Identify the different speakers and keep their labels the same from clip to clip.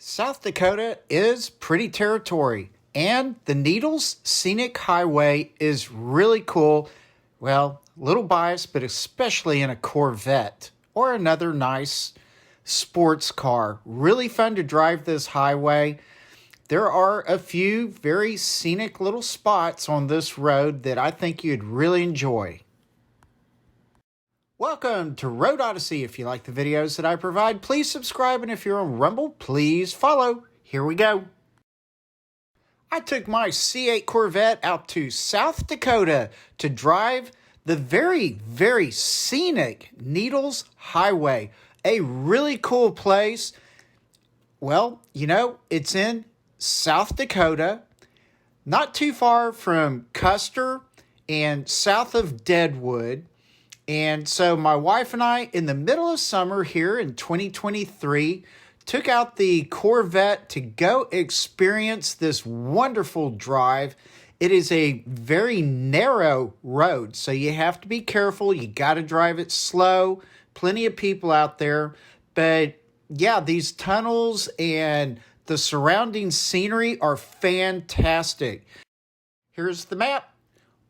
Speaker 1: South Dakota is pretty territory, and the Needles Scenic Highway is really cool. Well, a little biased, but especially in a Corvette or another nice sports car. Really fun to drive this highway. There are a few very scenic little spots on this road that I think you'd really enjoy. Welcome to Road Odyssey. If you like the videos that I provide, please subscribe, and if you're on Rumble, please follow. Here we go. I took my C8 Corvette out to South Dakota to drive the very scenic Needles Highway. A really cool place. Well, it's in South Dakota, not too far from Custer and south of Deadwood. And so my wife and I, in the middle of summer here in 2023, took out the Corvette to go experience this wonderful drive. It is a very narrow road, so you have to be careful. You got to drive it slow. Plenty of people out there. But yeah, these tunnels and the surrounding scenery are fantastic. Here's the map.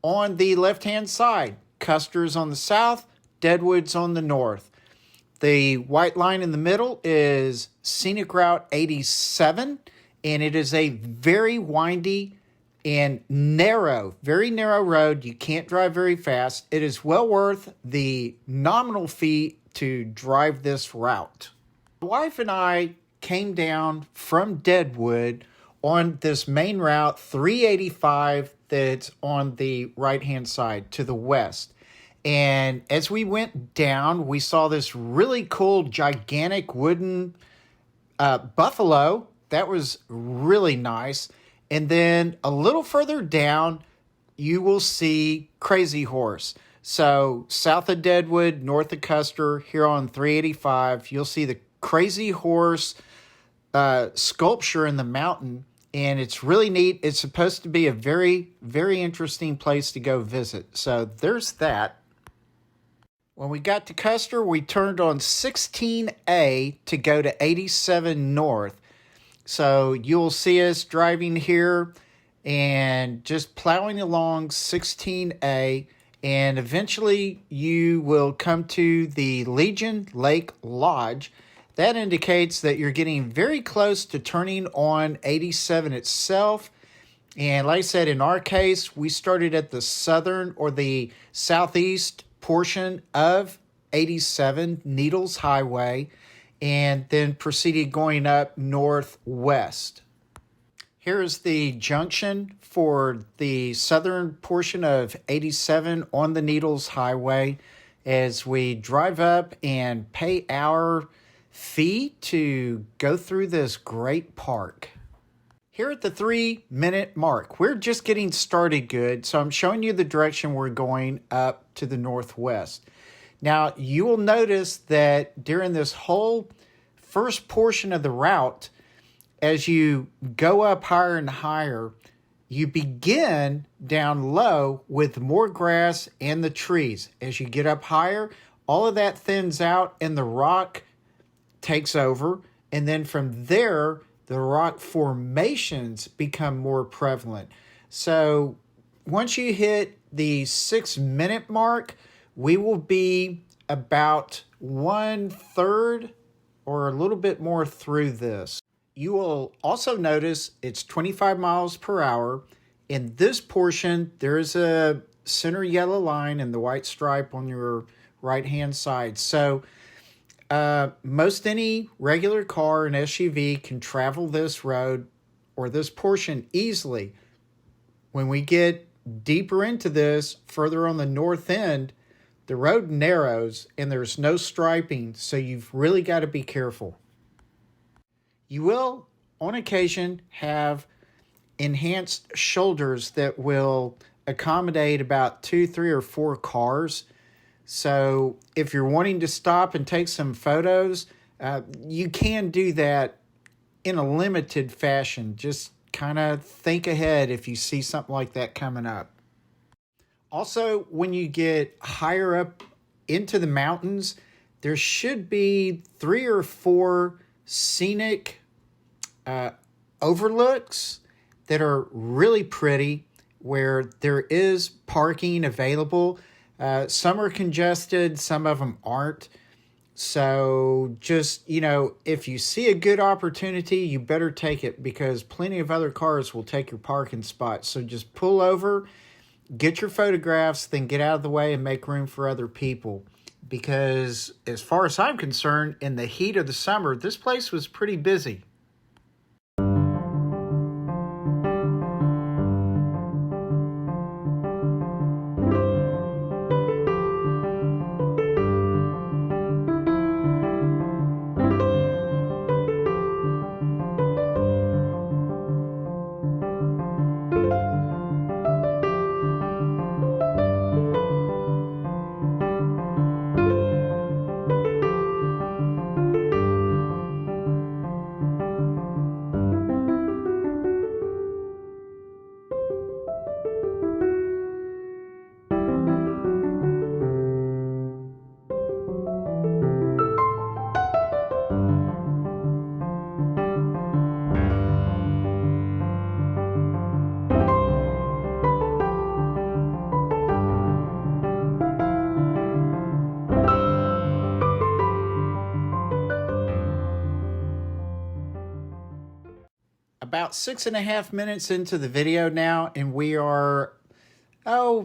Speaker 1: On the left-hand side, Custer's on the south, Deadwood's on the north. The white line in the middle is Scenic Route 87, and it is a very windy and very narrow road. You can't drive very fast. It is well worth the nominal fee to drive this route. My wife and I came down from Deadwood on this main route 385 that's on the right-hand side to the west. And as we went down, we saw this really cool, gigantic wooden buffalo. That was really nice. And then a little further down, you will see Crazy Horse. So south of Deadwood, north of Custer, here on 385, you'll see the Crazy Horse sculpture in the mountain. And it's really neat. It's supposed to be a very interesting place to go visit. So there's that. When we got to Custer, we turned on 16A to go to 87 North. So you'll see us driving here and just plowing along 16A. And eventually you will come to the Legion Lake Lodge. That indicates that you're getting very close to turning on 87 itself. And like I said, in our case, we started at the southern or the southeast portion of 87 Needles Highway and then proceeded going up northwest. Here's the junction for the southern portion of 87 on the Needles Highway as we drive up and pay our fee to go through this great park. Here at the 3-minute mark, we're just getting started good, so I'm showing you the direction we're going up to the northwest. Now, you will notice that during this whole first portion of the route, as you go up higher and higher, you begin down low with more grass and the trees. As you get up higher, all of that thins out and the rock takes over, and then from there the rock formations become more prevalent. So once you hit the 6-minute mark, we will be about 1/3 or a little bit more through this. You will also notice it's 25 miles per hour. In this portion, there is a center yellow line and the white stripe on your right-hand side. So most any regular car and SUV can travel this road or this portion easily. When we get deeper into this, further on the north end, the road narrows and there's no striping, so you've really got to be careful. You will, on occasion, have enhanced shoulders that will accommodate about 2, 3, or 4 cars. So if you're wanting to stop and take some photos, you can do that in a limited fashion. Just kind of think ahead if you see something like that coming up. Also, when you get higher up into the mountains, there should be 3 or 4 scenic overlooks that are really pretty where there is parking available. Some are congested, some of them aren't. So just, if you see a good opportunity, you better take it because plenty of other cars will take your parking spot. So just pull over, get your photographs, then get out of the way and make room for other people. Because as far as I'm concerned, in the heat of the summer, this place was pretty busy. About 6.5 minutes into the video now, and we are,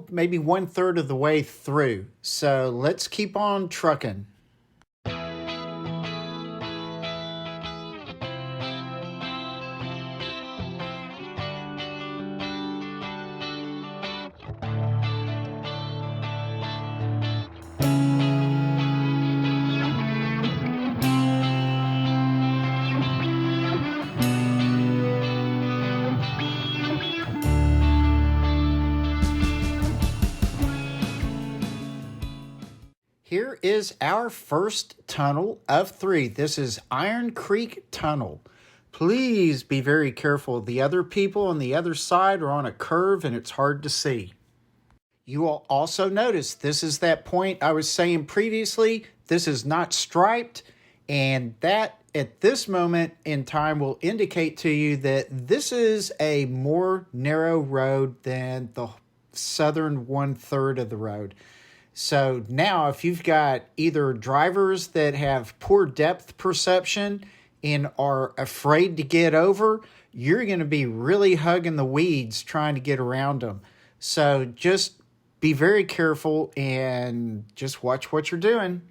Speaker 1: maybe 1/3 of the way through. So let's keep on trucking. Here is our first tunnel of 3. This is Iron Creek Tunnel. Please be very careful. The other people on the other side are on a curve and it's hard to see. You will also notice this is that point I was saying previously. This is not striped, and that at this moment in time will indicate to you that this is a more narrow road than the southern 1/3 of the road. So now if you've got either drivers that have poor depth perception and are afraid to get over, you're going to be really hugging the weeds trying to get around them. So just be very careful and just watch what you're doing.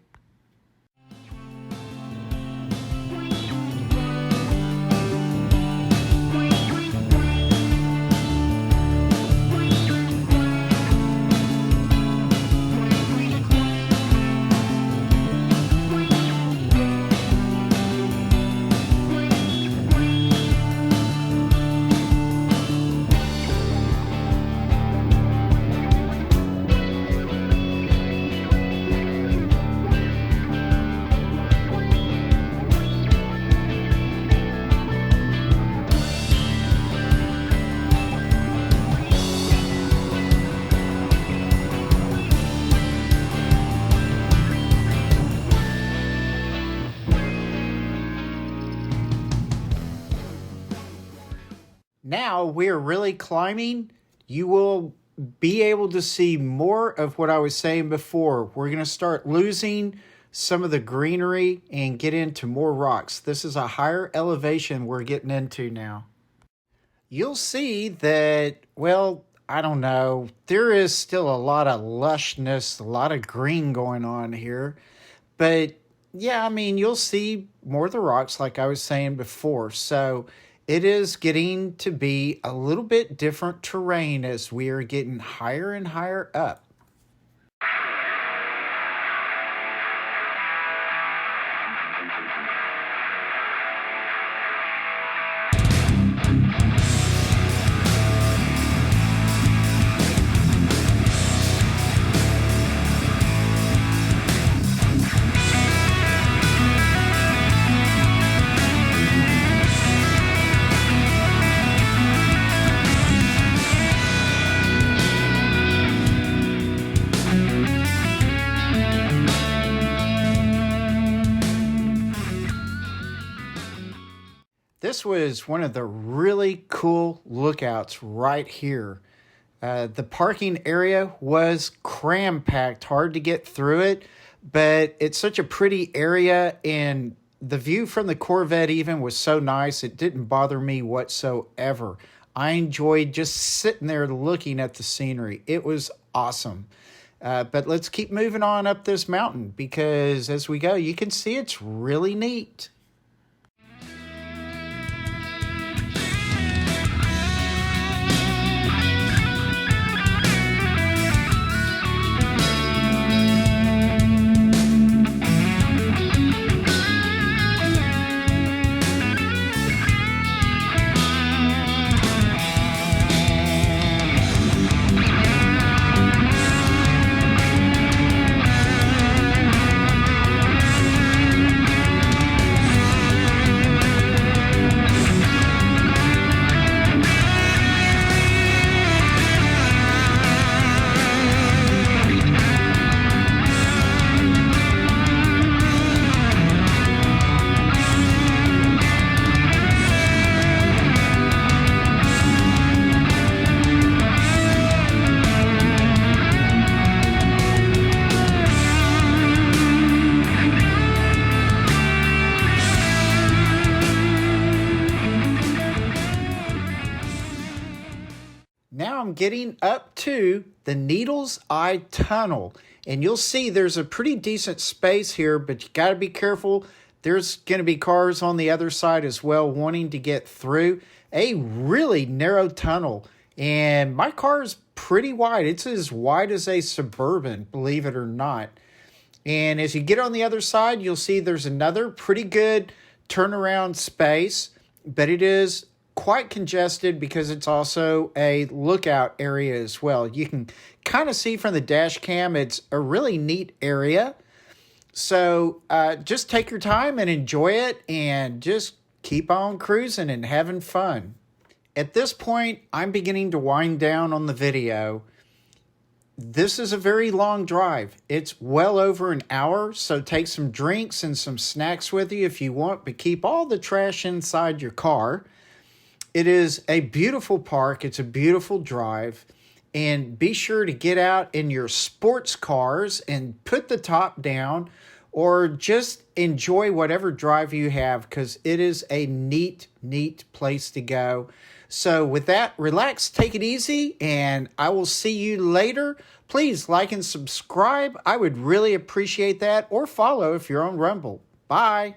Speaker 1: Now we're really climbing. You will be able to see more of what I was saying before. We're going to start losing some of the greenery and get into more rocks. This is a higher elevation we're getting into now. You'll see that, I don't know, there is still a lot of lushness, a lot of green going on here. But yeah, you'll see more of the rocks like I was saying before. So it is getting to be a little bit different terrain as we are getting higher and higher up. this was one of the really cool lookouts right here. The parking area was cram-packed, hard to get through it, but it's such a pretty area, and the view from the Corvette even was so nice, it didn't bother me whatsoever. I enjoyed just sitting there looking at the scenery. It was awesome. But let's keep moving on up this mountain, because as we go, you can see it's really neat. Now I'm getting up to the Needles Eye Tunnel, and you'll see there's a pretty decent space here, but you got to be careful. There's going to be cars on the other side as well wanting to get through. A really narrow tunnel, and my car is pretty wide. It's as wide as a Suburban, believe it or not. And as you get on the other side, you'll see there's another pretty good turnaround space, but it is quite congested because it's also a lookout area as well. You can kind of see from the dash cam, it's a really neat area. So just take your time and enjoy it, and just keep on cruising and having fun. At this point, I'm beginning to wind down on the video. This is a very long drive. It's well over an hour, so take some drinks and some snacks with you if you want, but keep all the trash inside your car. It is a beautiful park. It's a beautiful drive. And be sure to get out in your sports cars and put the top down, or just enjoy whatever drive you have, because it is a neat, neat place to go. So with that, relax, take it easy, and I will see you later. Please like and subscribe. I would really appreciate that, or follow if you're on Rumble. Bye.